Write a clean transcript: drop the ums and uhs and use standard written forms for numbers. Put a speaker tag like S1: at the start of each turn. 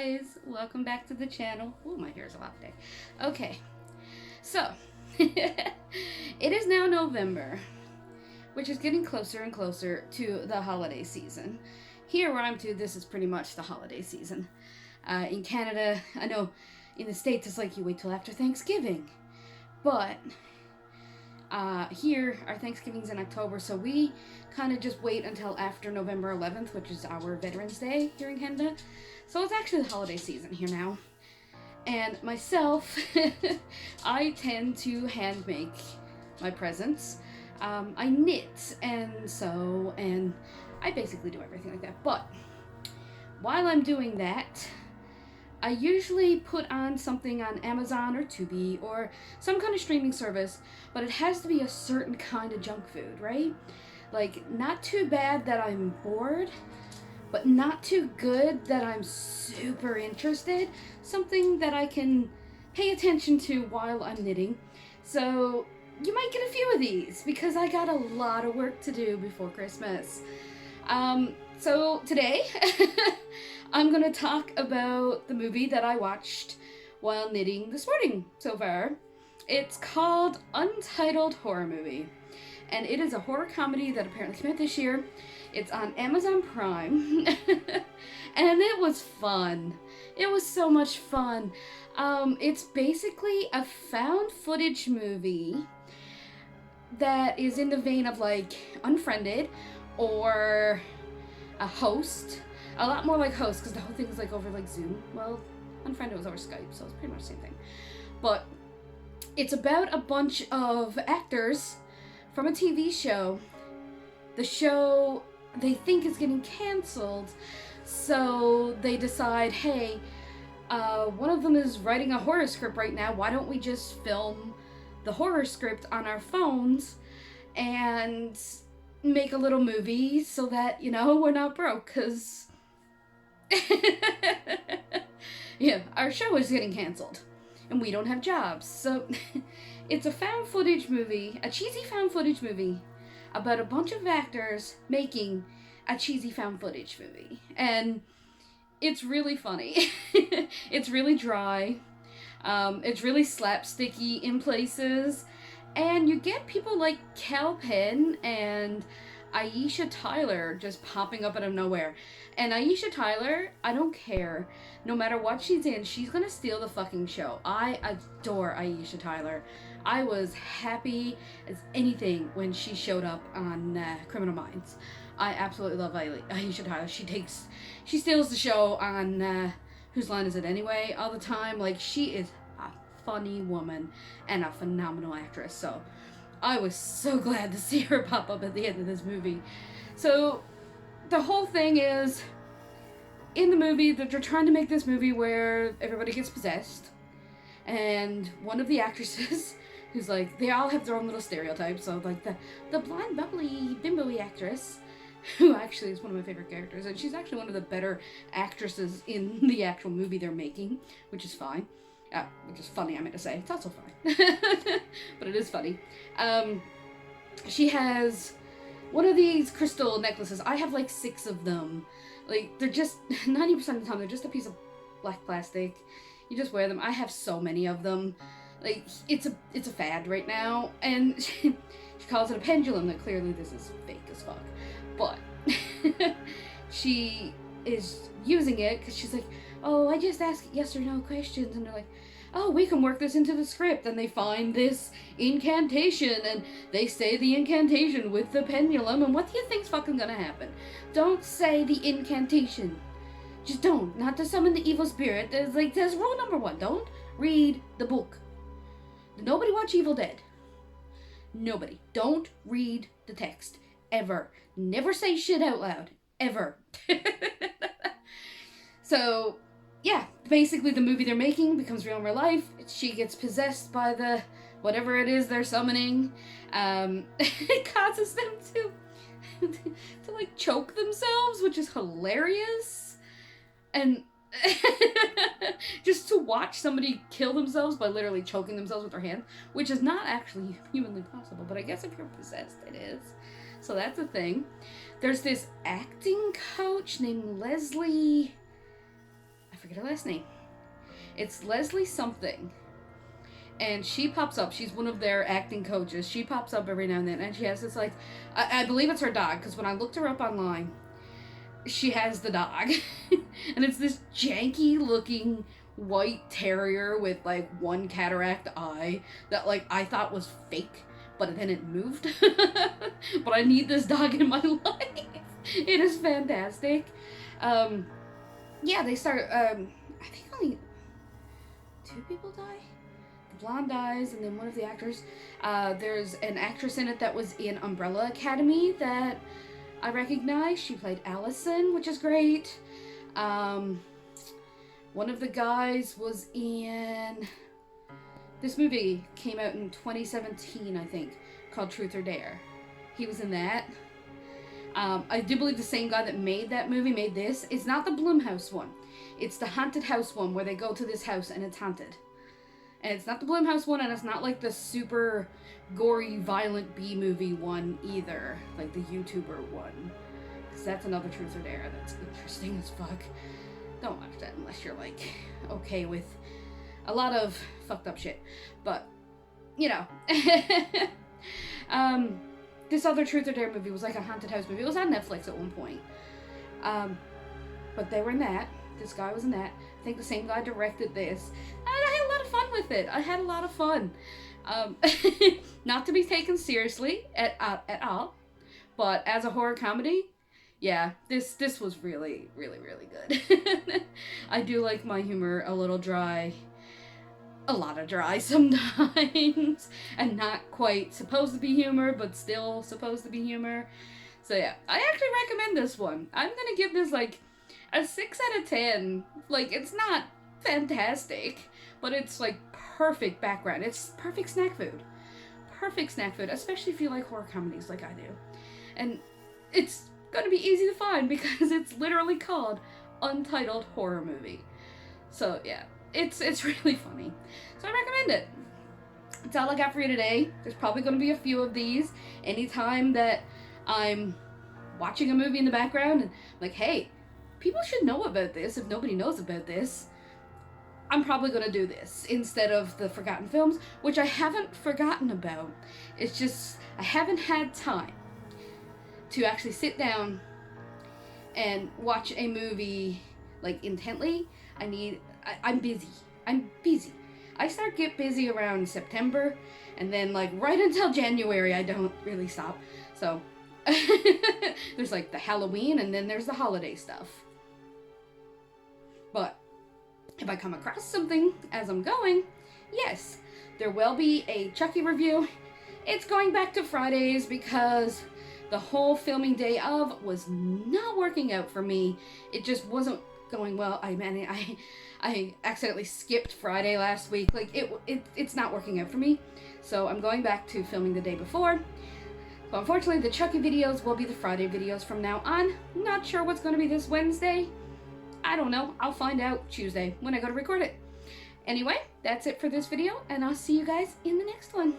S1: guys, welcome back to the channel. Oh, my hair's a lot today. Okay, so it is now November, which is getting closer and closer to the holiday season. Here where I'm to, this is pretty much the holiday season. In Canada, I know in the States it's like you wait till after Thanksgiving, but here our Thanksgiving's in October, so we kind of just wait until after November 11th, which is our Veterans Day here in Canada. So it's actually the holiday season here now. And myself, I tend to hand make my presents. I knit and sew, and I basically do everything like that. But while I'm doing that, I usually put on something on Amazon or Tubi or some kind of streaming service, but it has to be a certain kind of junk food, right? Like, not too bad that I'm bored, but not too good that I'm super interested. Something that I can pay attention to while I'm knitting. So you might get a few of these because I got a lot of work to do before Christmas. So today, I'm going to talk about the movie that I watched while knitting this morning so far. It's called Untitled Horror Movie, and it is a horror comedy that apparently came out this year. It's on Amazon Prime, and it was fun. It was so much fun. It's basically a found footage movie that is in the vein of like Unfriended or a Host. A lot more like Host, because the whole thing is like over like Zoom. Well, Unfriended was over Skype, so it's pretty much the same thing. But it's about a bunch of actors from a TV show. The show they think is getting canceled, so they decide, hey, one of them is writing a horror script right now. Why don't we just film the horror script on our phones and make a little movie so that, you know, we're not broke, because yeah, our show is getting canceled and we don't have jobs. So it's a found footage movie, a cheesy found footage movie about a bunch of actors making a cheesy found footage movie. And it's really funny. It's really dry. It's really slapsticky in places. And you get people like Cal Penn and Aisha Tyler just popping up out of nowhere. And Aisha Tyler, I don't care. No matter what she's in, she's gonna steal the fucking show. I adore Aisha Tyler. I was happy as anything when she showed up on Criminal Minds. I absolutely love Aisha Tyler. She steals the show on Whose Line Is It Anyway all the time. Like, she is a funny woman and a phenomenal actress. So I was so glad to see her pop up at the end of this movie. So the whole thing is, in the movie, they're trying to make this movie where everybody gets possessed. And one of the actresses, who's like, they all have their own little stereotypes. So like the blonde, bubbly, bimbo-y actress, who actually is one of my favorite characters. And she's actually one of the better actresses in the actual movie they're making, which is fine. Which is funny, I meant to say. It's also fine. But it is funny. She has one of these crystal necklaces. I have like 6 of them. Like, they're just, 90% of the time, they're just a piece of black plastic. You just wear them. I have so many of them. Like, it's a fad right now. And she calls it a pendulum. That clearly this is fake as fuck. But she is using it because she's like, oh, I just ask yes or no questions. And they're like, oh, we can work this into the script. And they find this incantation, and they say the incantation with the pendulum. And what do you think's fucking gonna happen? Don't say the incantation. Just don't. Not to summon the evil spirit. There's rule number 1. Don't read the book. Nobody watch Evil Dead. Nobody. Don't read the text. Ever. Never say shit out loud. Ever. So, yeah, basically the movie they're making becomes real in real life. She gets possessed by the whatever it is they're summoning. It causes them to like choke themselves, which is hilarious. And just to watch somebody kill themselves by literally choking themselves with their hand, which is not actually humanly possible, but I guess if you're possessed, it is. So that's a thing. There's this acting coach named Leslie, forget her last name. It's Leslie something. And she pops up. She's one of their acting coaches. She pops up every now and then. And she has this, like, I believe it's her dog. Because when I looked her up online, she has the dog. And it's this janky looking white terrier with, like, one cataract eye. That, like, I thought was fake. But then it moved. But I need this dog in my life. It is fantastic. Yeah, they start, I think only 2 people die? The blonde dies, and then one of the actors, there's an actress in it that was in Umbrella Academy that I recognize. She played Allison, which is great. One of the guys was in, this movie came out in 2017, I think, called Truth or Dare. He was in that. I do believe the same guy that made that movie made this. It's not the Blumhouse one. It's the haunted house one where they go to this house and it's haunted. And it's not the Blumhouse one, and it's not like the super gory, violent B-movie one either. Like the YouTuber one. Because that's another Truth or Dare that's interesting as fuck. Don't watch that unless you're, like, okay with a lot of fucked up shit. But, you know. This other Truth or Dare movie was like a haunted house movie. It was on Netflix at one point. But they were in that. This guy was in that. I think the same guy directed this. And I had a lot of fun with it. I had a lot of fun. Not to be taken seriously at all. But as a horror comedy, yeah, this was really, really, really good. I do like my humor a little dry. A lot of dry sometimes, and not quite supposed to be humor, but still supposed to be humor. So yeah, I actually recommend this one. I'm gonna give this like a 6 out of 10. Like, it's not fantastic, but it's like perfect background. It's perfect snack food. Perfect snack food, especially if you like horror comedies like I do. And it's gonna be easy to find because it's literally called Untitled Horror Movie. So yeah. It's really funny. So I recommend it. That's all I got for you today. There's probably going to be a few of these. Anytime that I'm watching a movie in the background and I'm like, hey, people should know about this if nobody knows about this. I'm probably going to do this instead of the forgotten films, which I haven't forgotten about. It's just I haven't had time to actually sit down and watch a movie like intently. I'm busy. I get busy around September, and then like right until January I don't really stop. So there's like the Halloween, and then there's the holiday stuff. But if I come across something as I'm going, yes, there will be a Chucky review. It's going back to Fridays because the whole filming day of was not working out for me. It just wasn't going well. I accidentally skipped Friday last week. Like, it's not working out for me. So I'm going back to filming the day before. So unfortunately, the Chucky videos will be the Friday videos from now on. Not sure what's going to be this Wednesday. I don't know. I'll find out Tuesday when I go to record it. Anyway, that's it for this video, and I'll see you guys in the next one.